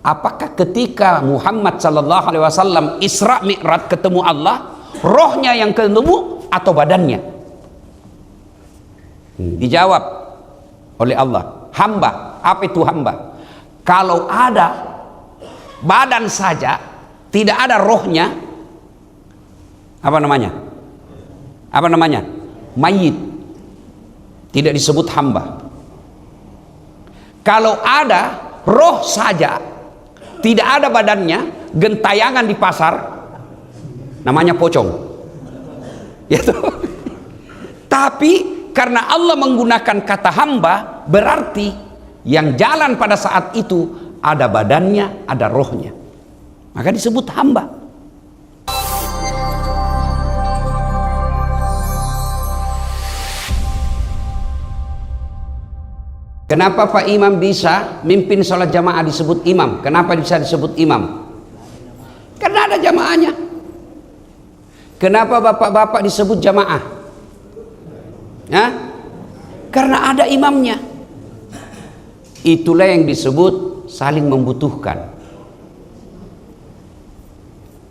apakah ketika Muhammad sallallahu alaihi wasallam Isra Mi'raj ketemu Allah, rohnya yang ketemu atau badannya? Dijawab oleh Allah, hamba. Apa itu hamba? Kalau ada badan saja, tidak ada rohnya, apa namanya? Apa namanya? Mayit. Tidak disebut hamba. Kalau ada roh saja, tidak ada badannya, gentayangan di pasar, namanya pocong. Ya toh? Tapi karena Allah menggunakan kata hamba, berarti yang jalan pada saat itu ada badannya, ada rohnya, maka disebut hamba. Kenapa Pak Imam bisa mimpin sholat jamaah disebut imam? Kenapa bisa disebut imam? Karena ada jamaahnya. Kenapa bapak-bapak disebut jamaah? Ya? Karena ada imamnya. Itulah yang disebut saling membutuhkan.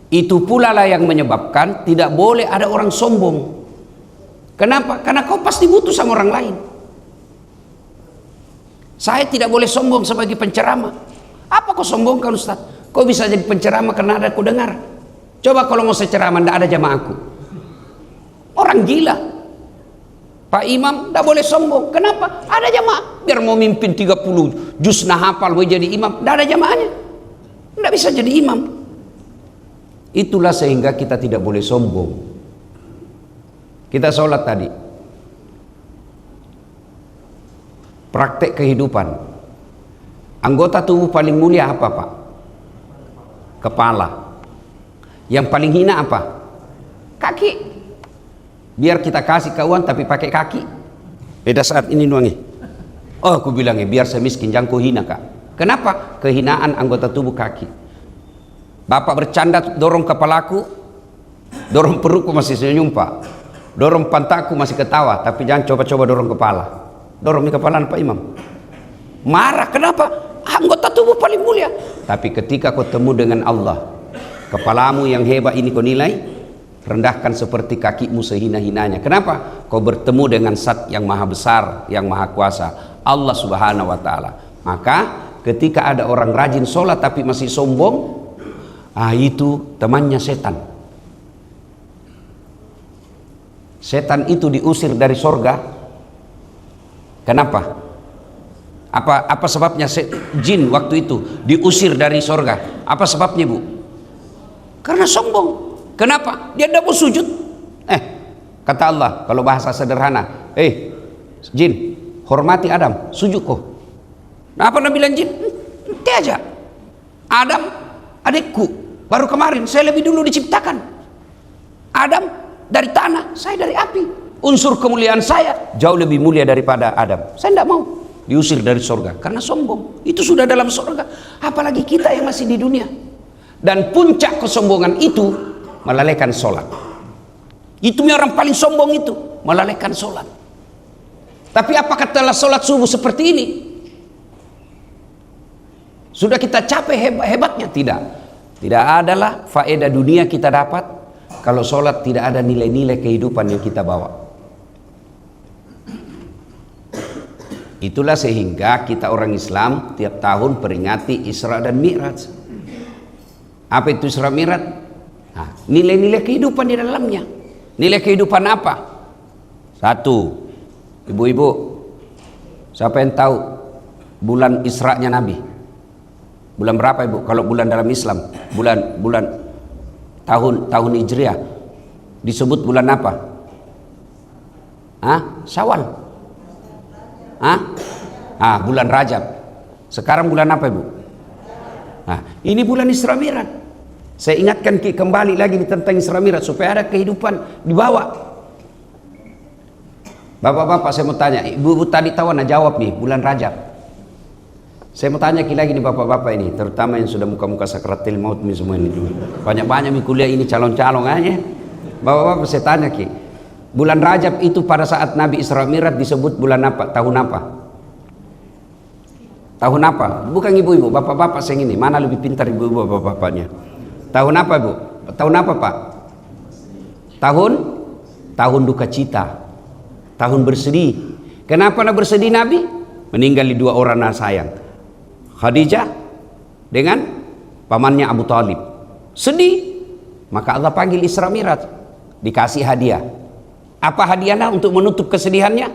Itu pula lah yang menyebabkan tidak boleh ada orang sombong. Kenapa? Karena kau pasti butuh sama orang lain. Saya tidak boleh sombong sebagai penceramah. Apa kau sombongkan Ustaz? Kau bisa jadi penceramah karena ada kau dengar. Coba kalau mau saya ceramah tidak ada jamaahku. Orang gila. Pak Imam tidak boleh sombong. Kenapa? Ada jamaah. Biar mau mimpin 30 juz hafal mau jadi imam, tidak ada jamaahnya. Tidak bisa jadi imam. Itulah sehingga kita tidak boleh sombong. Kita sholat tadi. Praktek kehidupan. Anggota tubuh paling mulia apa Pak? Kepala. Yang paling hina apa? Kaki. Biar kita kasih kawan tapi pakai kaki. Beda saat ini nuangi. Oh aku bilangnya biar saya miskin jangan kau hina Kak. Kenapa? Kehinaan anggota tubuh kaki. Bapak bercanda dorong kepalaku, dorong perutku masih senyum Pak. Dorong pantatku masih ketawa, tapi jangan coba-coba dorong kepala. Dorong kepala Pak Imam. Marah kenapa? Anggota tubuh paling mulia. Tapi ketika kau temu dengan Allah, kepalamu yang hebat ini kau nilai, rendahkan seperti kakimu sehina-hinanya. Kenapa? Kau bertemu dengan Zat yang maha besar, yang maha kuasa, Allah subhanahu wa ta'ala. Maka ketika ada orang rajin sholat tapi masih sombong, itu temannya setan. Setan itu diusir dari sorga. Kenapa? Apa sebabnya jin waktu itu diusir dari sorga? Apa sebabnya Bu? Karena sombong. Kenapa? Dia tidak mau sujud. Kata Allah kalau bahasa sederhana, jin hormati Adam, sujud kau. Nah, apa Nabi bilang jin? Nanti aja. Adam adikku, baru kemarin saya lebih dulu diciptakan. Adam dari tanah, saya dari api. Unsur kemuliaan saya jauh lebih mulia daripada Adam. Saya tidak mau diusir dari surga karena sombong. Itu sudah dalam surga. Apalagi kita yang masih di dunia. Dan puncak kesombongan itu melalaikan sholat. Itu orang paling sombong itu melalaikan sholat. Tapi apakah telah sholat subuh seperti ini? Sudah kita capek hebatnya? Tidak. Tidak adalah faedah dunia kita dapat kalau sholat tidak ada nilai-nilai kehidupan yang kita bawa. Itulah sehingga kita orang Islam tiap tahun peringati Isra dan Mi'raj. Apa itu Isra Mi'raj? Nah, nilai-nilai kehidupan di dalamnya. Nilai kehidupan apa? Satu, ibu-ibu, siapa yang tahu bulan Isra-nya Nabi? Bulan berapa Ibu? Kalau bulan dalam Islam, bulan tahun Hijriah disebut bulan apa? Syawal. Bulan Rajab. Sekarang bulan apa Ibu? Ini bulan Isra Mi'raj. Saya ingatkan kembali lagi tentang Isra Mi'raj supaya ada kehidupan dibawa. Bapak-bapak saya mau tanya, ibu-ibu tadi tahu jawab nih bulan Rajab. Saya mau tanya lagi nih bapak-bapak ini, terutama yang sudah muka-muka sakratil maut nih semua ini. Banyak-banyak nih kuliah ini calon-calon aja. Bapak-bapak saya tanya bulan Rajab itu pada saat Nabi Isra Mi'raj disebut bulan apa? Tahun apa? Tahun apa? Bukan ibu-ibu, bapak-bapak yang ini. Mana lebih pintar ibu-ibu bapak-bapaknya? Tahun apa, Bu? Tahun apa, Pak? Tahun duka cita. Tahun bersedih. Kenapa nak bersedih Nabi? Meninggal di 2 orang anak sayang. Khadijah dengan pamannya Abu Talib. Sedih. Maka Allah panggil Isra Mi'raj. Dikasih hadiah. Apa hadiahnya untuk menutup kesedihannya?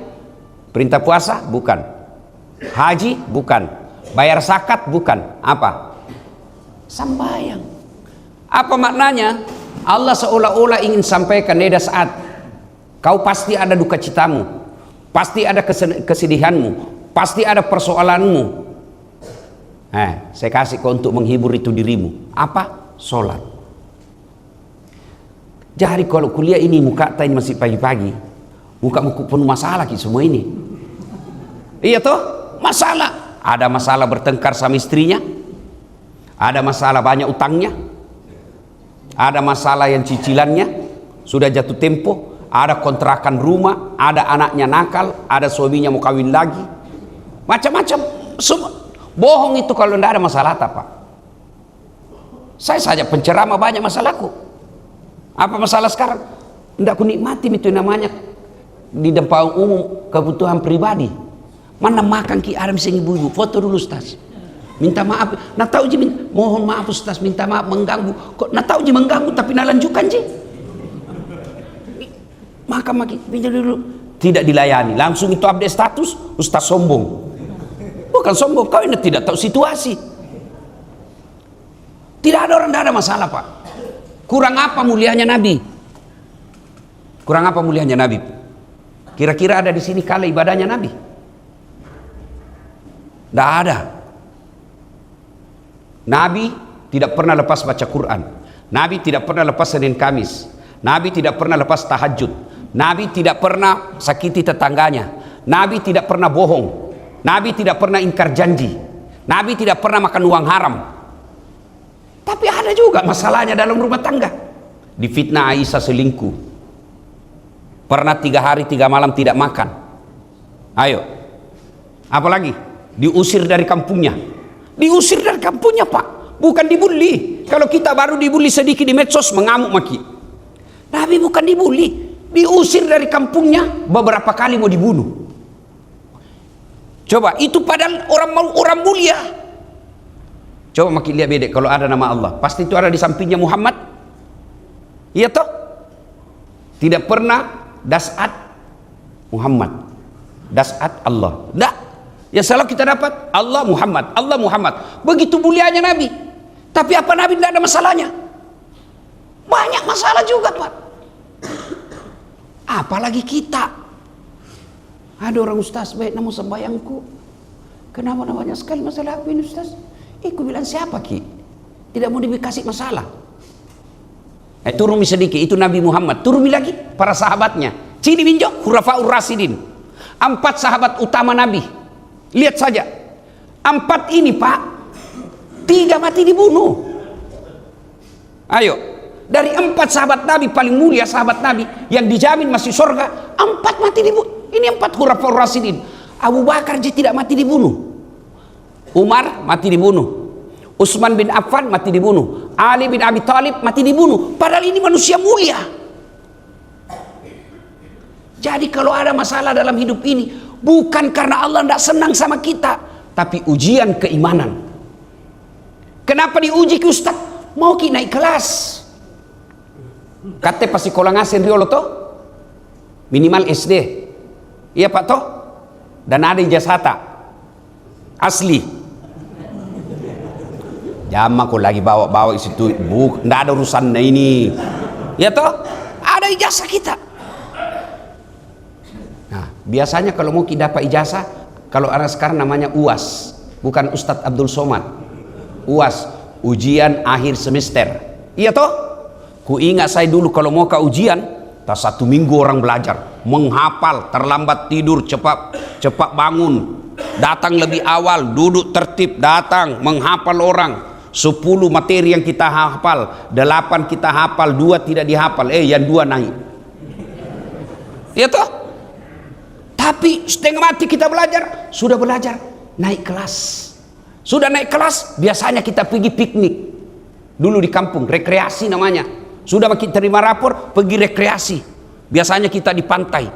Perintah puasa? Bukan. Haji? Bukan. Bayar zakat? Bukan. Apa? Sembahyang. Apa maknanya? Allah seolah-olah ingin sampaikan, Neda saat kau pasti ada duka citamu, pasti ada kesedihanmu, pasti ada persoalanmu. Saya kasih kau untuk menghibur itu dirimu. Apa? Sholat. Jadi kalau kuliah ini muka tain masih pagi-pagi, muka penuh masalah semua ini. Iya toh? Masalah. Ada masalah bertengkar sama istrinya, ada masalah banyak utangnya, ada masalah yang cicilannya sudah jatuh tempo, ada kontrakan rumah, ada anaknya nakal, ada suaminya mau kawin lagi, macam-macam. Bohong itu kalau tidak ada masalah apa? Saya saja penceramah banyak masalahku. Apa masalah sekarang? Tidak ku nikmatin itu namanya di depan umum kebutuhan pribadi. Mana makan ki Adam sing ibu-ibu, foto dulu Ustaz. Minta maaf, nak tahu je mohon maaf Ustaz, minta maaf mengganggu. Kok nak tahu je mengganggu tapi nak lanjutkan je. Makan maki, pinjam dulu. Tidak dilayani, langsung itu update status, Ustaz sombong. Bukan sombong, kau ini tidak tahu situasi. Tidak ada orang, tidak ada masalah Pak. Kurang apa mulianya Nabi? Kurang apa mulianya Nabi? Kira-kira ada di sini kala ibadahnya Nabi? Tidak ada. Nabi tidak pernah lepas baca Quran. Nabi tidak pernah lepas Senin Kamis. Nabi tidak pernah lepas tahajud. Nabi tidak pernah sakiti tetangganya. Nabi tidak pernah bohong. Nabi tidak pernah ingkar janji. Nabi tidak pernah makan uang haram. Tapi ada juga masalahnya dalam rumah tangga. Difitnah Aisyah selingkuh. Pernah 3 hari 3 malam tidak makan. Ayo. Apalagi? Diusir dari kampungnya. Diusir dari kampungnya Pak, bukan dibully. Kalau kita baru dibully sedikit di medsos mengamuk maki. Nabi bukan dibully, diusir dari kampungnya, beberapa kali mau dibunuh. Coba itu padahal orang mulia. Coba makin lihat bedek kalau ada nama Allah, pasti itu ada di sampingnya Muhammad. Iya toh? Tidak pernah dasat Muhammad, dasat Allah. Tidak. Yang selalu kita dapat Allah Muhammad, Allah Muhammad. Begitu mulianya Nabi. Tapi apa Nabi tidak ada masalahnya? Banyak masalah juga Pak. Apalagi kita. Ada orang Ustaz, baik nama sembayangku. Kenapa banyak sekali masalah aku ini Ustaz? Aku bilang siapa ki? Tidak mau dikasih masalah. Turun sedikit, itu Nabi Muhammad. Turun lagi para sahabatnya. Cini minjok, Khulafaur Rasyidin. 4 sahabat utama Nabi. Lihat saja, 4 ini Pak, 3 mati dibunuh. Ayo, dari 4 sahabat Nabi paling mulia sahabat Nabi yang dijamin masih surga, 4 mati dibunuh. Ini 4 Khulafaur Rasyidin. Abu Bakar dia tidak mati dibunuh. Umar mati dibunuh. Utsman bin Affan mati dibunuh. Ali bin Abi Thalib mati dibunuh. Padahal ini manusia mulia. Jadi kalau ada masalah dalam hidup ini, bukan karena Allah tidak senang sama kita, tapi ujian keimanan. Kenapa diuji ke Ustaz? Mau ki naik kelas. Kata pasti kolang asin riolo toh? Minimal SD. Iya Pak toh? Dan ada ijazah asli. Jangan kau lagi bawa-bawa situ. Tidak ada urusan ini. Ya toh? Ada ijazah kita. Nah, biasanya kalau mau kita dapat ijazah, kalau anak sekarang namanya UAS, bukan Ustadz Abdul Somad. UAS, ujian akhir semester. Iya toh? Ku ingat saya dulu kalau mau ke ujian, tak 1 minggu orang belajar, menghafal, terlambat tidur, cepat bangun, datang lebih awal, duduk tertib, datang, menghafal orang. 10 materi yang kita hafal, 8 kita hafal, 2 tidak dihafal, yang 2 naik. Iya toh? Tapi setengah mati kita belajar, sudah belajar, naik kelas. Sudah naik kelas, biasanya kita pergi piknik. Dulu di kampung, rekreasi namanya. Sudah makin terima rapor, pergi rekreasi. Biasanya kita di pantai,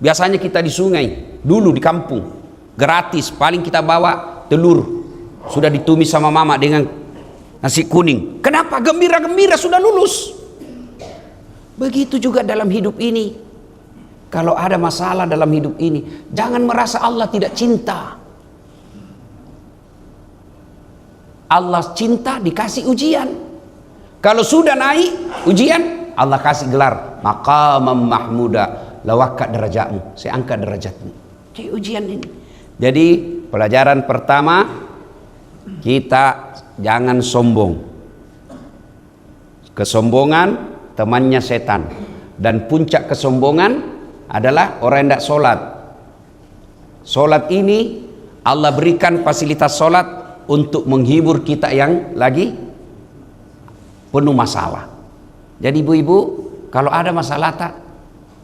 biasanya kita di sungai. Dulu di kampung, gratis. Paling kita bawa telur, sudah ditumis sama mama dengan nasi kuning. Kenapa? Gembira-gembira sudah lulus. Begitu juga dalam hidup ini. Kalau ada masalah dalam hidup ini, jangan merasa Allah tidak cinta. Allah cinta dikasih ujian. Kalau sudah naik ujian, Allah kasih gelar maqamam mahmuda, lawakkat derajatmu, saya angkat derajatmu. Di ujian ini. Jadi pelajaran pertama, kita jangan sombong. Kesombongan temannya setan, dan puncak kesombongan adalah orang yang tidak sholat. Sholat ini Allah berikan fasilitas sholat untuk menghibur kita yang lagi penuh masalah. Jadi ibu-ibu, kalau ada masalah tak,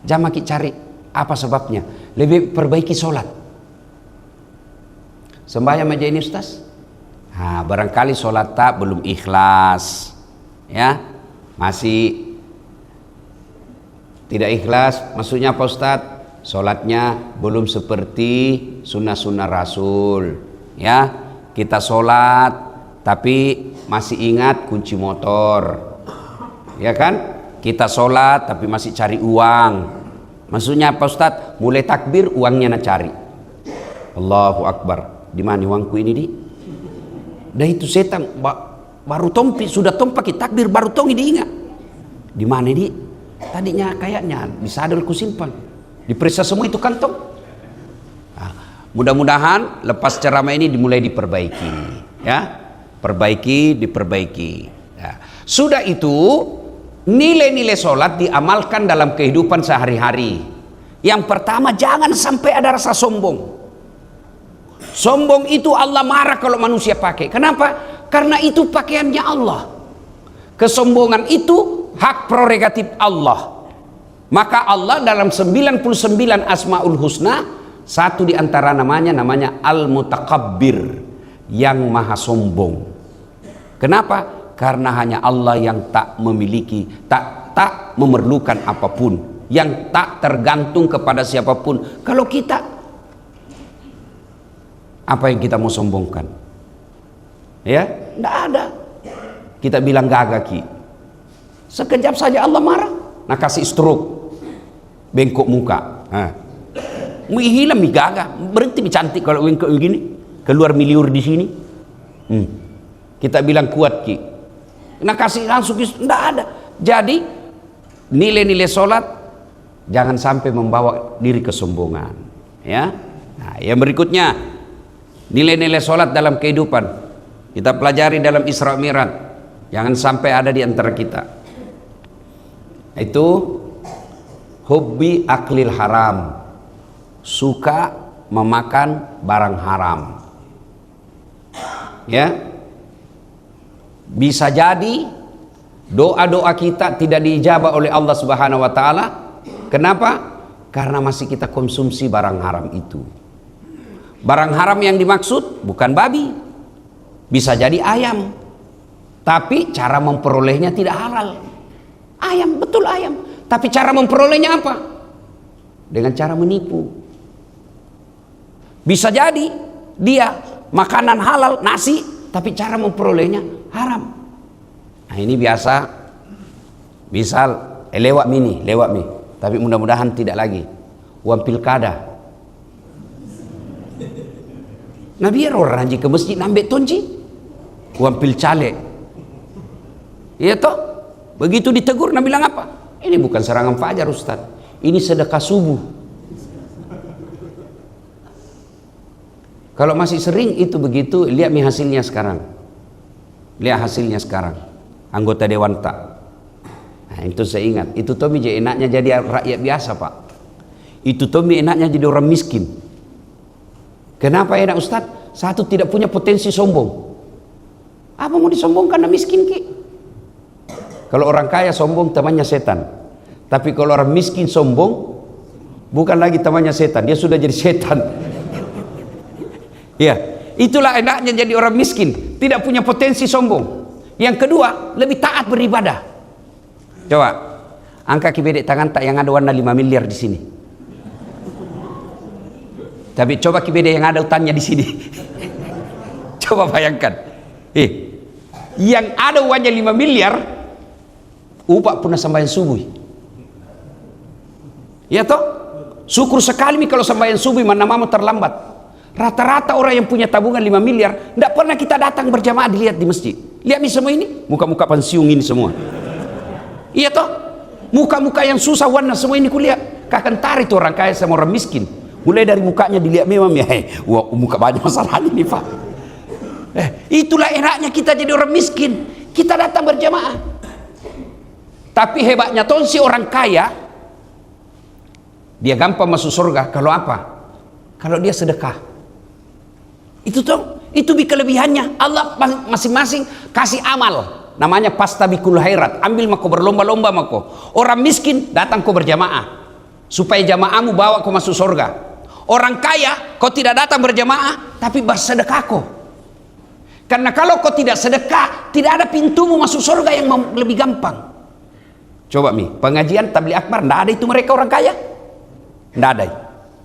jangan kita cari apa sebabnya, lebih perbaiki sholat. Sembahyang aja ini Ustaz. Nah, barangkali sholat tak belum ikhlas, ya, masih tidak ikhlas. Maksudnya apa Ustaz? Sholatnya belum seperti sunnah-sunnah Rasul, ya. Kita sholat tapi masih ingat kunci motor, ya kan? Kita sholat tapi masih cari uang. Maksudnya apa Ustaz? Mulai takbir uangnya nak cari. Allahu Akbar. Di mana uangku ini di? Dah itu setan baru tompi, sudah tompaki takbir baru tongi diingat. Di mana di? Tadinya kayaknya di sadelku simpan. Diperiksa semua itu kantong. Nah, mudah-mudahan lepas ceramah ini dimulai diperbaiki, ya. Perbaiki, diperbaiki. Ya. Sudah itu nilai-nilai sholat diamalkan dalam kehidupan sehari-hari. Yang pertama, jangan sampai ada rasa sombong. Sombong itu Allah marah kalau manusia pakai. Kenapa? Karena itu pakaiannya Allah. Kesombongan itu hak prerogatif Allah. Maka Allah dalam 99 Asmaul Husna, satu di antara namanya Al-Mutakabbir, yang maha sombong. Kenapa? Karena hanya Allah yang tak memiliki, tak memerlukan apapun, yang tak tergantung kepada siapapun. Kalau kita, apa yang kita mau sombongkan? Ya, tidak ada. Kita bilang gagah ki, sekejap saja Allah marah, nah kasih stroke, bengkok muka. Mau hilang mi gagah, berhenti mi cantik kalau bengkok begini, keluar miliur di sini. Kita bilang kuat ki, nah kasih langsung, tidak ada. Jadi nilai-nilai sholat jangan sampai membawa diri kesombongan, ya. Nah, yang berikutnya nilai-nilai sholat dalam kehidupan kita pelajari dalam Isra Mi'raj, jangan sampai ada di antara kita itu hobi aklil haram, suka memakan barang haram, ya. Bisa jadi doa-doa kita tidak diijabah oleh Allah Subhanahu wa taala. Kenapa? Karena masih kita konsumsi barang haram itu. Barang haram yang dimaksud bukan babi, bisa jadi ayam, tapi cara memperolehnya tidak halal. Ayam, betul ayam, tapi cara memperolehnya apa? Dengan cara menipu. Bisa jadi dia makanan halal, nasi, tapi cara memperolehnya haram. Nah ini biasa, misal lewat mi, tapi mudah-mudahan tidak lagi uang pilkada. Nah biar orang haji ke masjid nambah tonji uang pil caleg, iya toh. Begitu ditegur, Nabi bilang apa? Ini bukan serangan fajar Ustaz, ini sedekah subuh. Kalau masih sering itu begitu, lihat nih hasilnya sekarang. Lihat hasilnya sekarang. Anggota dewan tak. Nah, itu saya ingat. Itu Tommy enaknya jadi rakyat biasa, Pak. Itu Tommy enaknya jadi orang miskin. Kenapa enak Ustaz? Satu, tidak punya potensi sombong. Apa mau disombongkan karena miskin ki? Kalau orang kaya sombong temannya setan. Tapi kalau orang miskin sombong, bukan lagi temannya setan, dia sudah jadi setan. Ya, Itulah enaknya jadi orang miskin, tidak punya potensi sombong. Yang kedua, lebih taat beribadah. Coba angka kibedek tangan tak yang ada warna 5 miliar di sini. Tapi coba kibedek yang ada utannya di sini. Coba bayangkan. Yang ada uangnya 5 miliar, upah pernah sembahyang subuh. Ya toh? Syukur sekali kalau sembahyang subuh mana mau terlambat. Rata-rata orang yang punya tabungan 5 miliar tidak pernah kita datang berjamaah dilihat di masjid. Lihat nih semua ini, muka-muka pensiun ini semua. Iya toh? Muka-muka yang susah warna semua ini kulihat. Kakak tarik itu orang kaya sama orang miskin. Mulai dari mukanya dilihat memang ya, wah, muka banyak masalahnya nih Pak. Itulah enaknya kita jadi orang miskin. Kita datang berjamaah. Tapi hebatnya tuh si orang kaya, dia gampang masuk surga kalau apa? Kalau dia sedekah. Itu kelebihannya. Allah masing-masing kasih amal. Namanya pastabikul khairat. Ambil mako berlomba-lomba mako. Orang miskin datang kau berjamaah supaya jamaahmu bawa kau masuk surga. Orang kaya kau tidak datang berjamaah tapi bersedekah kau. Karena kalau kau tidak sedekah, tidak ada pintumu masuk surga yang lebih gampang. Coba pengajian tabligh akbar, tidak ada itu mereka orang kaya. Tidak ada.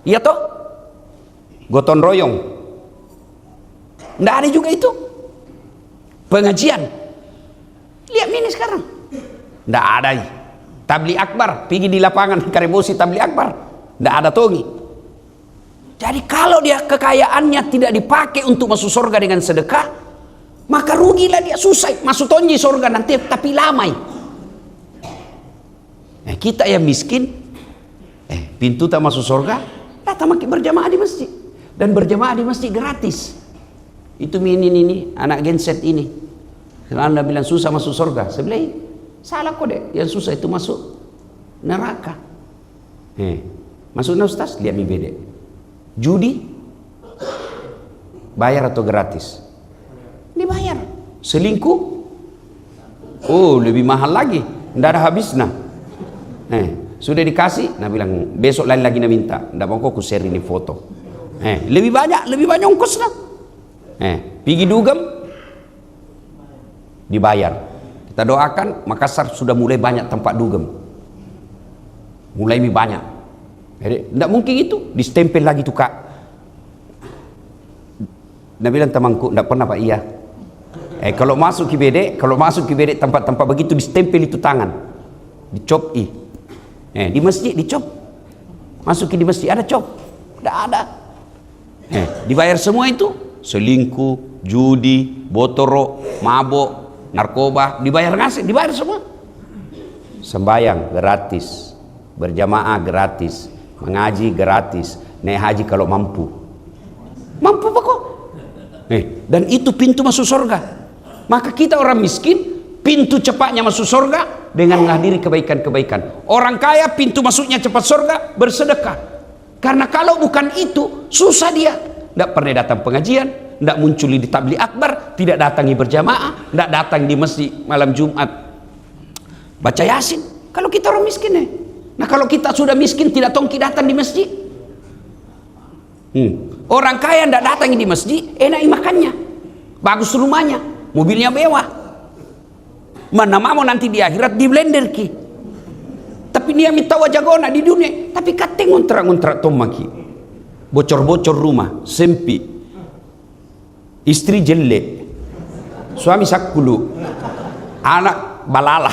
Iya toh? Gotong royong. Tidak ada juga itu. Pengajian. Lihat ini sekarang. Tidak ada. Tabligh akbar, pergi di lapangan Karebosi tabligh akbar. Tidak ada tongi. Jadi kalau dia kekayaannya tidak dipakai untuk masuk surga dengan sedekah, maka rugilah dia, susah masuk tonji surga nanti tapi lamai. Kita yang miskin, pintu tak masuk surga, datang berjamaah di masjid. Dan berjamaah di masjid gratis. Itu ini anak genset ini. Kalau Anda bilang susah masuk surga, saya bilang salah kok deh. Yang susah itu masuk neraka. Masuknya Ustaz, lihat bedek. Judi bayar atau gratis? Dibayar. Selingkuh? Oh, lebih mahal lagi. Tidak ada habisnya. Sudah dikasih, nah bilang besok lain lagi nak minta. Tidak mau kok share ini foto. Lebih banyak ongkosnya. Pergi dugem dibayar. Kita doakan Makassar sudah mulai banyak tempat dugem. Mulai banyak. Tidak mungkin itu distempel lagi tuh Kak. Nah bilang temanku, tidak pernah Pak iya. Kalau masuk KBD tempat-tempat begitu distempel itu tangan, dicop di masjid dicop. Masuki di masjid ada cop, tidak ada. Dibayar semua itu, selingkuh, judi, botoro, mabok, narkoba, dibayar semua. Sembayang gratis, berjamaah gratis, mengaji gratis, naik haji kalau mampu apa kok? Dan itu pintu masuk surga. Maka kita orang miskin, pintu cepatnya masuk surga dengan menghadiri kebaikan-kebaikan. Orang kaya pintu masuknya cepat surga bersedekah. Karena kalau bukan itu susah dia. Tidak pernah datang pengajian, tidak muncul di tabligh akbar, tidak datangi berjamaah, tidak datang di masjid malam Jumat baca Yasin. Kalau kita orang miskin Nah kalau kita sudah miskin tidak tongki datang di masjid. Orang kaya tidak datang di masjid, enak makannya, bagus rumahnya, mobilnya mewah. Mana mau nanti di akhirat di blender ki. Tapi dia minta wajah gona di dunia, tapi kateng ngontrak tomaki. Bocor-bocor rumah, sempit. Istri jelek. Suami sakulu. Anak balala.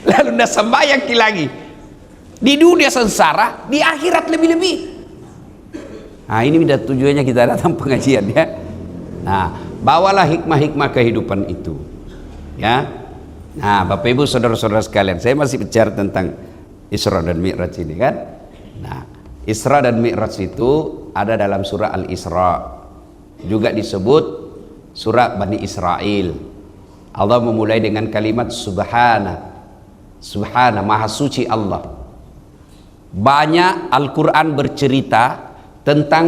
Lalu dah sembahyang lagi. Di dunia sengsara, di akhirat lebih-lebih. Nah, ini udah tujuannya kita datang pengajian ya. Nah, bawalah hikmah-hikmah kehidupan itu. Ya. Nah, Bapak Ibu saudara-saudara sekalian, saya masih bicara tentang Isra dan Mi'raj ini kan. Nah, Isra dan Mi'raj itu ada dalam surah Al-Isra. Juga disebut surah Bani Israel. Allah memulai dengan kalimat Subhana. Subhana, maha suci Allah. Banyak Al-Quran bercerita tentang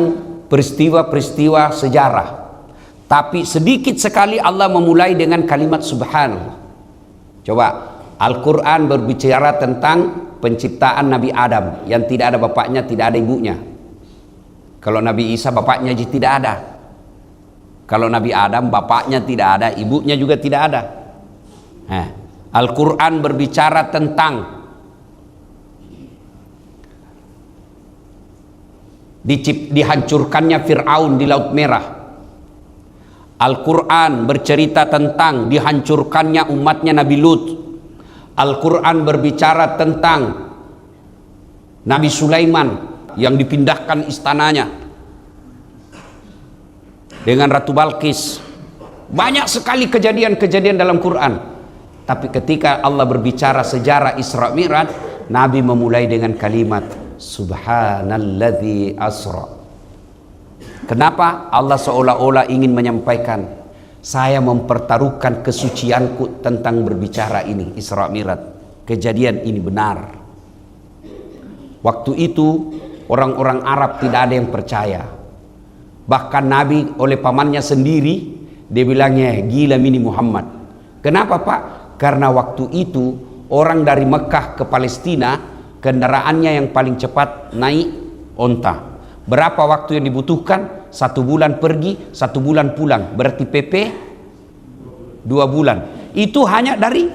peristiwa-peristiwa sejarah. Tapi sedikit sekali Allah memulai dengan kalimat Subhanallah. Coba, Al-Quran berbicara tentang penciptaan Nabi Adam yang tidak ada bapaknya, tidak ada ibunya. Kalau Nabi Isa bapaknya tidak ada. Kalau Nabi Adam bapaknya tidak ada, ibunya juga tidak ada. Al-Quran berbicara tentang dihancurkannya Fir'aun di Laut Merah. Al-Quran bercerita tentang dihancurkannya umatnya Nabi Lut. Al-Quran berbicara tentang Nabi Sulaiman yang dipindahkan istananya dengan Ratu Balkis. Banyak sekali kejadian-kejadian dalam Quran. Tapi ketika Allah berbicara sejarah Isra Mi'raj, Nabi memulai dengan kalimat Subhanalladzi asra. Kenapa? Allah seolah-olah ingin menyampaikan, saya mempertaruhkan kesucianku tentang berbicara ini, Isra Mi'raj. Kejadian ini benar. Waktu itu orang-orang Arab tidak ada yang percaya. Bahkan Nabi oleh pamannya sendiri, dia bilangnya, gila ini Muhammad. Kenapa Pak? Karena waktu itu orang dari Mekah ke Palestina, kendaraannya yang paling cepat naik onta. Berapa waktu yang dibutuhkan? 1 bulan pergi, 1 bulan pulang. Berarti PP 2 bulan. Itu hanya dari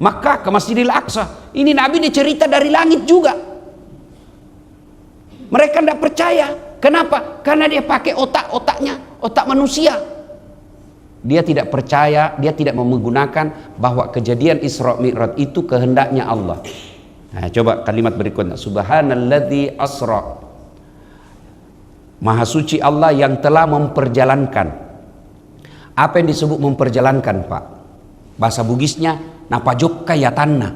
Makkah ke Masjidil Aqsa. Ini Nabi dicerita dari langit juga. Mereka tidak percaya. Kenapa? Karena dia pakai otak-otaknya, otak manusia. Dia tidak percaya, dia tidak menggunakan bahwa kejadian Isra Mi'raj itu kehendaknya Allah. Nah, coba kalimat berikutnya. Subhanalladzi asra. Maha suci Allah yang telah memperjalankan. Apa yang disebut memperjalankan, Pak? Bahasa Bugisnya, napa jokka ya tanah.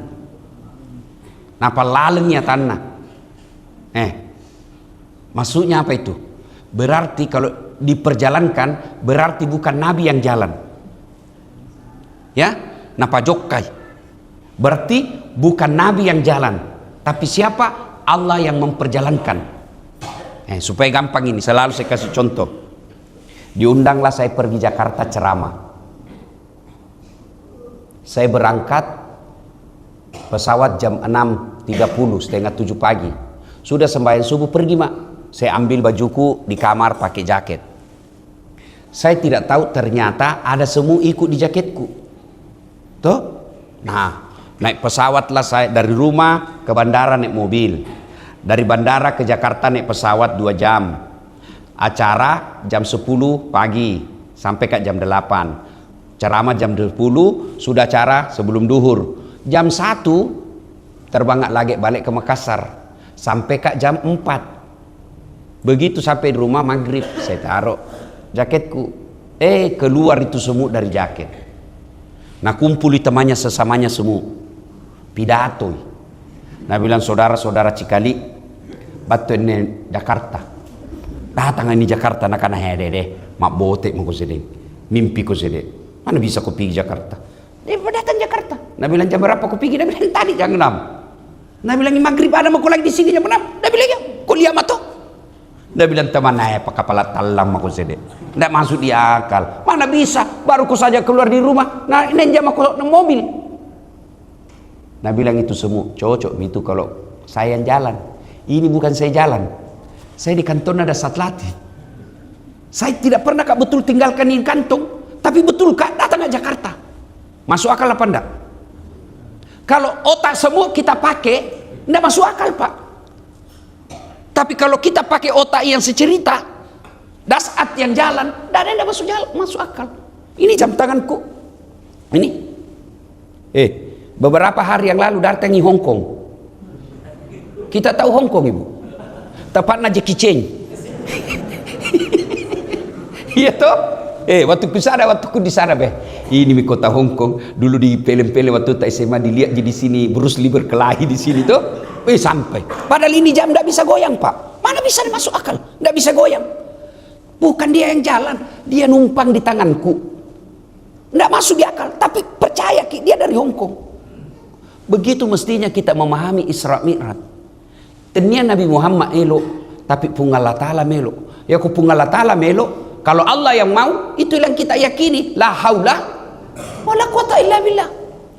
Napa laleng ya tanah. Maksudnya apa itu? Berarti kalau diperjalankan, berarti bukan Nabi yang jalan. Ya, napa jokkai. Berarti bukan Nabi yang jalan, tapi siapa? Allah yang memperjalankan. Supaya gampang ini, selalu saya kasih contoh. Diundanglah saya pergi Jakarta ceramah. Saya berangkat pesawat jam 6.30, setengah 7 pagi. Sudah sembahyang subuh pergi, Mak. Saya ambil bajuku di kamar pakai jaket. Saya tidak tahu ternyata ada semua ikut di jaketku. Tuh. Nah, naik pesawatlah saya dari rumah ke bandara naik mobil. Dari bandara ke Jakarta naik pesawat 2 jam. Acara jam 10 pagi sampai ke jam 8. Ceramah jam 10, sudah acara sebelum duhur. Jam 1 terbang lagi balik ke Makassar. Sampai ke jam 4. Begitu sampai di rumah maghrib, saya taruh jaketku. Keluar itu semua dari jaket. Nah, kumpuli temannya sesamanya semua. Pidato. Nah, bilang saudara-saudara Cikali, batu ini Jakarta. Datang ini Jakarta, nak kana deh. Mak botek mau sedih. Mimpi ko sedih. Mana bisa ko pergi Jakarta? Dia datang Jakarta. Nah, bilang jam berapa ko pergi? Dia bilang tadi jam 6. Nah, bilang maghrib ada mau lagi di sini jam 6. Dia bilang ya, kuliah mato. Dia bilang teman apa kepala talam aku sedih. Tidak masuk di akal. Mana bisa? Baru ku saja keluar di rumah. Nah, ini jam aku mobil. Nah, bilang itu semua cocok itu kalau saya yang jalan. Ini bukan saya jalan. Saya di kantor ada satlatih. Saya tidak pernah Kak betul tinggalkan di kantong. Tapi betul Kak datang ke Jakarta. Masuk akal apa enggak? Kalau otak semua kita pakai, enggak masuk akal Pak. Tapi kalau kita pakai otak yang secerita, dasat yang jalan, dan tidak masuk akal. Ini jam tanganku. Ini. Beberapa hari yang lalu datangi Hong Kong. Kita tahu Hong Kong, Ibu. Tepatnya Jackie Chan. Iya toh? Waktu ku di sana Ini di kota Hong Kong. Dulu di film-film waktu tak SMA dilihat di sini Bruce Lee berkelahi di sini tuh. Sampai. Padahal ini jam tidak bisa goyang, Pak. Mana bisa masuk akal? Tidak bisa goyang. Bukan dia yang jalan, dia numpang di tanganku. Tidak masuk di akal, tapi percaya dia dari Hong Kong. Begitu mestinya kita memahami Isra Mi'raj. Tenia Nabi Muhammad elok, tapi pungal Allah Ta'ala melok. Ya ku pungal Allah Ta'ala melok, kalau Allah yang mau, itu yang kita yakini. La haula wala quwata illa billah.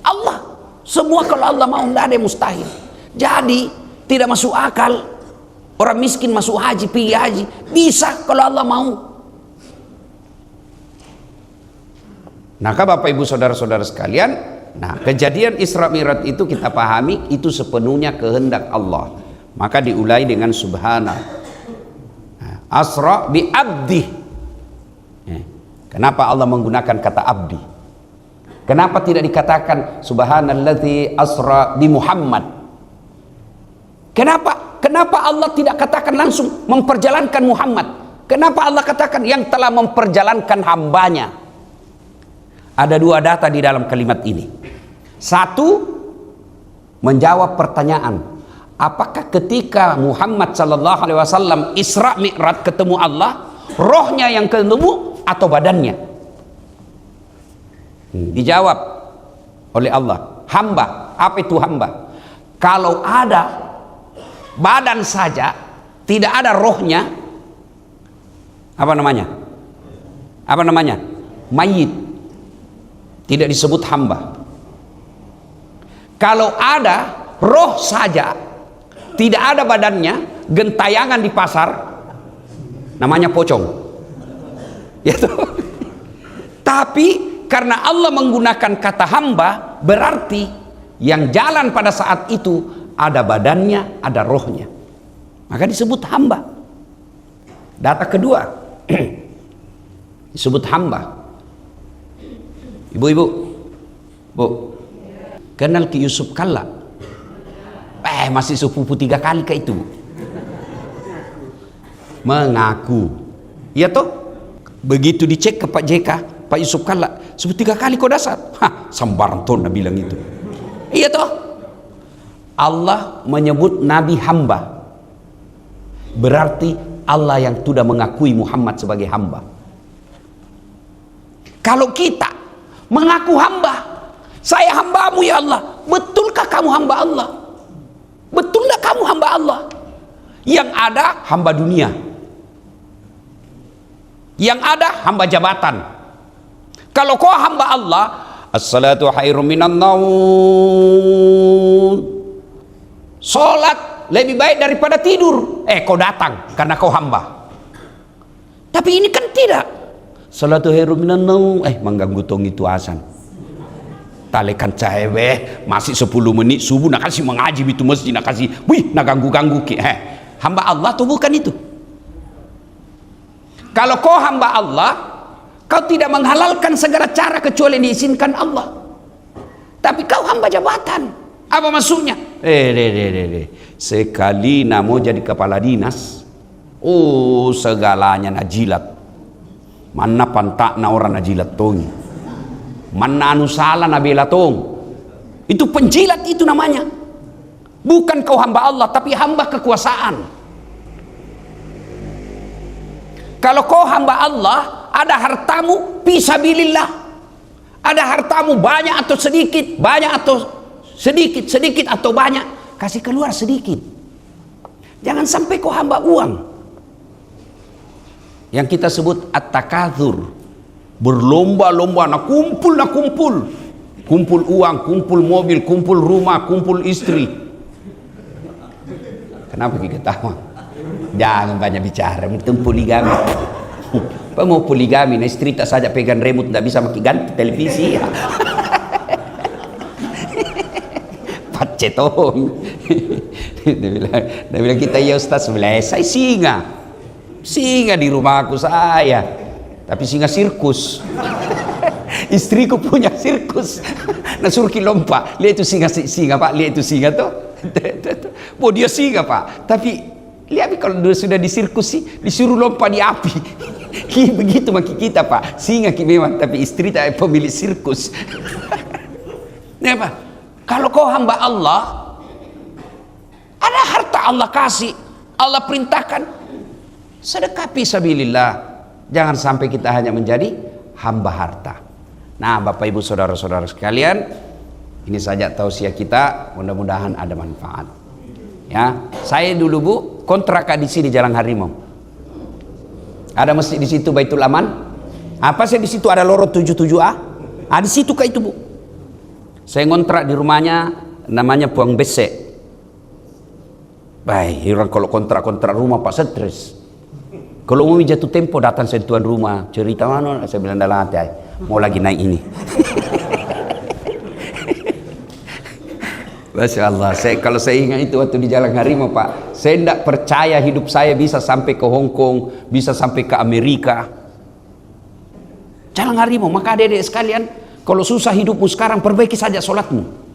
Allah. Semua kalau Allah mau, tidak ada yang mustahil. Jadi tidak masuk akal Orang miskin masuk haji, pergi haji, bisa kalau Allah mau. Nah, Bapak Ibu saudara-saudara sekalian, nah kejadian Isra Mi'raj itu kita pahami itu sepenuhnya kehendak Allah. Maka diulai dengan subhana. Nah, asra bi abdi. Kenapa Allah menggunakan kata abdi? Kenapa tidak dikatakan subhanalladzi asra bi Muhammad? Kenapa Allah tidak katakan langsung memperjalankan Muhammad? Kenapa Allah katakan yang telah memperjalankan hambanya? Ada dua data di dalam kalimat ini. Satu, menjawab pertanyaan, apakah ketika Muhammad sallallahu alaihi wasallam Isra Mi'raj ketemu Allah, rohnya yang ketemu atau badannya? Dijawab oleh Allah, hamba. Apa itu hamba? Kalau ada badan saja, tidak ada rohnya, apa namanya? Apa namanya? Mayit. Tidak disebut hamba. Kalau ada roh saja, tidak ada badannya, gentayangan di pasar, namanya pocong. Ya toh? Tapi karena Allah menggunakan kata hamba, berarti yang jalan pada saat itu ada badannya, ada rohnya, maka disebut hamba. Data kedua disebut hamba. Ibu-ibu, Bu, kenal Ki Yusuf Kalla? Masih sepupu 3 kali ke itu. Mengaku, iya toh? Begitu dicek ke Pak JK, Pak Yusuf Kalla, sepupu 3 kali kau dasar. Sambar ton bilang itu. Iya toh? Allah menyebut Nabi hamba, berarti Allah yang sudah mengakui Muhammad sebagai hamba. Kalau kita mengaku hamba, saya hambamu ya Allah, betulkah kamu hamba Allah? Betulkah kamu hamba Allah? Yang ada hamba dunia, yang ada hamba jabatan. Kalau kau hamba Allah, as-salatu khairum minan naum, sholat lebih baik daripada tidur. Kau datang karena kau hamba. Tapi ini kan tidak. Salatu khairum minan naum, mengganggu tong itu azan. Talekan cewek masih 10 menit subuh nak kasih mengaji itu masjid, nak kasih, wih, nak ganggu-ganggu ki. Hamba Allah tuh bukan itu. Kalau kau hamba Allah, kau tidak menghalalkan segala cara kecuali diizinkan Allah. Tapi kau hamba jabatan. Apa maksudnya? Sekali mau jadi kepala dinas, segalanya nak jilat. Mana pantak na orang nak jilat tong, mana anu salah na bela tong. Itu penjilat itu namanya. Bukan kau hamba Allah, tapi hamba kekuasaan. Kalau kau hamba Allah, ada hartamu fisabilillah, ada hartamu banyak atau sedikit, banyak atau sedikit, sedikit atau banyak, kasih keluar sedikit. Jangan sampai kau hamba uang. Yang kita sebut at-takatsur, berlomba-lomba, nak kumpul, kumpul uang, kumpul mobil, kumpul rumah, kumpul istri. Kenapa kita ketawa? Jangan banyak bicara, itu poligami. Apa mau poligami? Nah, istri tak saja pegang remote, tidak bisa makin ganti televisi. Pacetong. Dia bilang kita, ya Ustaz, saya singa di rumahku saya, tapi singa sirkus. Istriku punya sirkus. Nah, suruh lompat, lihat itu singa Pak, lihat itu singa tuh. Dia singa Pak, tapi lihat kalau sudah di sirkus sih disuruh lompat di api. Begitu maki kita Pak, singa memang, tapi istri tak pemilik sirkus. Nah, Pak, kalau kau hamba Allah, ada harta Allah kasih, Allah perintahkan, sedekah fisabilillah. Jangan sampai kita hanya menjadi hamba harta. Nah, Bapak Ibu saudara-saudara sekalian, ini saja tausiah kita, mudah-mudahan ada manfaat. Ya, saya dulu Bu kontrak di sini Jalan Harimau. Ada masjid di situ Baitul Aman. Apa sih di situ ada lorong 77A? Di situ kah itu Bu? Saya ngontrak di rumahnya namanya Puang Besek. Baik, orang kalau kontrak rumah Pak stres. Kalau mau jatuh tempo datang sentuhan rumah, cerita mana? Saya bilang dalam hati, mau lagi naik ini. Masya Allah, kalau saya ingat itu waktu di Jalan Harimau Pak, saya tidak percaya hidup saya bisa sampai ke Hong Kong, bisa sampai ke Amerika. Jalan Harimau, maka adik-adik sekalian, kalau susah hidupmu sekarang, perbaiki saja sholatmu.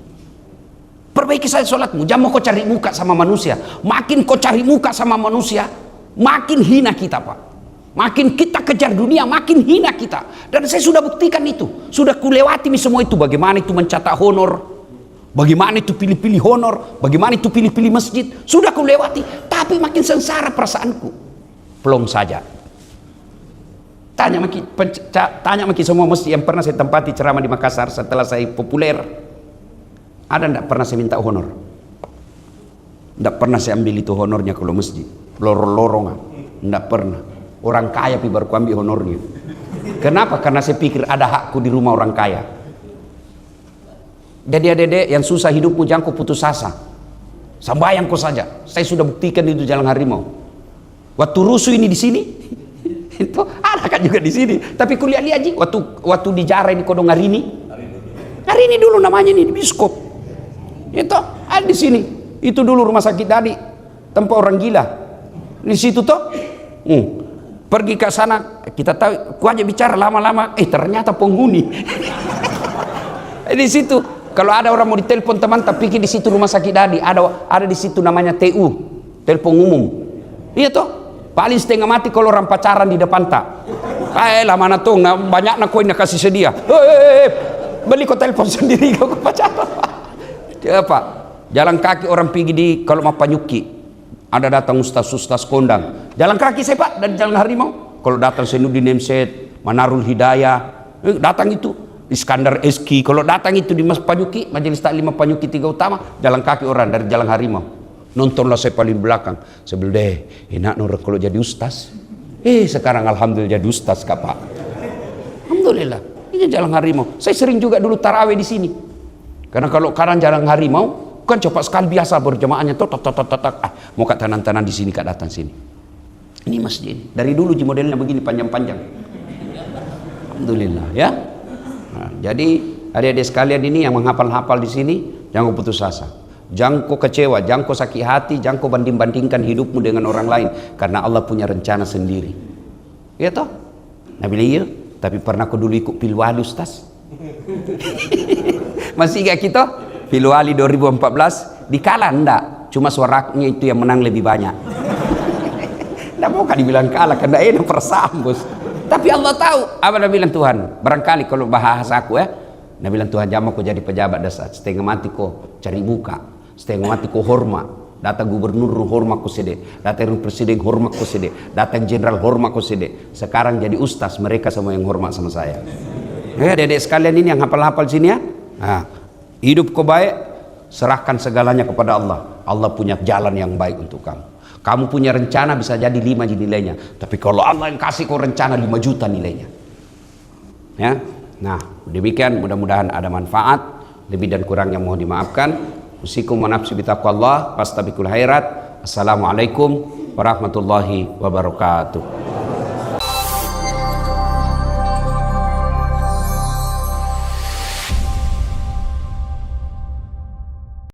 Perbaiki saja sholatmu, jangan mau kau cari muka sama manusia. Makin kau cari muka sama manusia, makin hina kita Pak. Makin kita kejar dunia, makin hina kita. Dan saya sudah buktikan itu, sudah kulewati semua itu. Bagaimana itu mencatat honor, bagaimana itu pilih-pilih honor, bagaimana itu pilih-pilih masjid, sudah kulewati. Tapi makin sengsara perasaanku. Belum saja. Tanya maki semua masjid yang pernah saya tempati ceramah di Makassar setelah saya populer. Ada enggak pernah saya minta honor? Enggak pernah saya ambil itu honornya kalau masjid. Lorong-lorongan. Enggak pernah. Orang kaya baru ku ambil honornya. Kenapa? Karena saya pikir ada hakku di rumah orang kaya. Jadi adik-adik yang susah hidupmu jangan kau putus asa. Sembahyang kau saja. Saya sudah buktikan itu Jalan Harimau. Waktu rusuh ini di sini, itu ada kan juga di sini. Tapi kuliah lihat waktu di Jara ini Kodong hari ini dulu namanya nih di Biskop. Itu ada di sini. Itu dulu rumah sakit Dadi, tempat orang gila. Di situ toh. Pergi ke sana, kita tahu, ku aja bicara lama-lama, ternyata penghuni. Di situ, kalau ada orang mau ditelepon teman, tapi pikir di situ rumah sakit Dadi, ada di situ namanya TU, telepon umum. Iya toh, paling setengah mati kalau orang pacaran di depan tak. Lah mana tuh, banyak nak koin nak kasih sedia. Beli kau telepon sendiri kau pacaran. Apa? Jalan kaki orang pergi di kalau mau Panyuki, ada datang ustaz kondang. Jalan kaki saya Pak dari Jalan Harimau. Kalau datang Senudin Nemset, Manarul Hidayah, datang itu Iskandar Eski. Kalau datang itu di Mas Panyuki, Majelis Taklim Panyuki 3 Utama, jalan kaki orang dari Jalan Harimau. Nontonlah saya paling belakang. Saya bilang enak orang kalau jadi ustaz. Sekarang alhamdulillah jadi ustaz Kak Pak. Alhamdulillah. Ini Jalan Harimau. Saya sering juga dulu tarawih di sini. Karena kalau sekarang Jalan Harimau kan cepat sekali biasa berjamaahnya mau kat tanan-tanan di sini kat datang sini. Ini masjid. Dari dulu modelnya begini panjang-panjang. Alhamdulillah ya. Nah, jadi adik-adik sekalian ini yang menghafal-hafal di sini jangan putus asa. Jangan kau kecewa, jangan kau sakit hati, jangan kau banding-bandingkan hidupmu dengan orang lain karena Allah punya rencana sendiri. Ya toh? Nabi iya, tapi pernah kau dulu ikut pilwali Ustaz? Masih gak kita Pilwali 2014 dikalah enggak, cuma suaranya itu yang menang lebih banyak. Enggak mau kan dibilang kalah karena enak persambus. Tapi Allah tahu apa Nabi bilang Tuhan. Barangkali kalau bahasa aku Nabi bilang Tuhan jangan aku jadi pejabat dasar. Setengah mati kau cari muka, setengah mati kau hormat. Datang gubernur hormat ku sede, datang presiden hormat ku sede, datang jenderal hormat ku sede. Sekarang jadi ustaz mereka semua yang hormat sama saya. Adik-adik sekalian ini yang hafal-hafal sini ya. Nah, hidup kau baik, serahkan segalanya kepada Allah. Allah punya jalan yang baik untuk kamu. Kamu punya rencana bisa jadi 5 nilainya. Tapi kalau Allah yang kasih kau rencana 5 juta nilainya. Ya. Nah, demikian mudah-mudahan ada manfaat. Lebih dan kurangnya mohon dimaafkan. Usikum wa nafsi bitaqwallah, fastabiqul khairat. Assalamualaikum warahmatullahi wabarakatuh.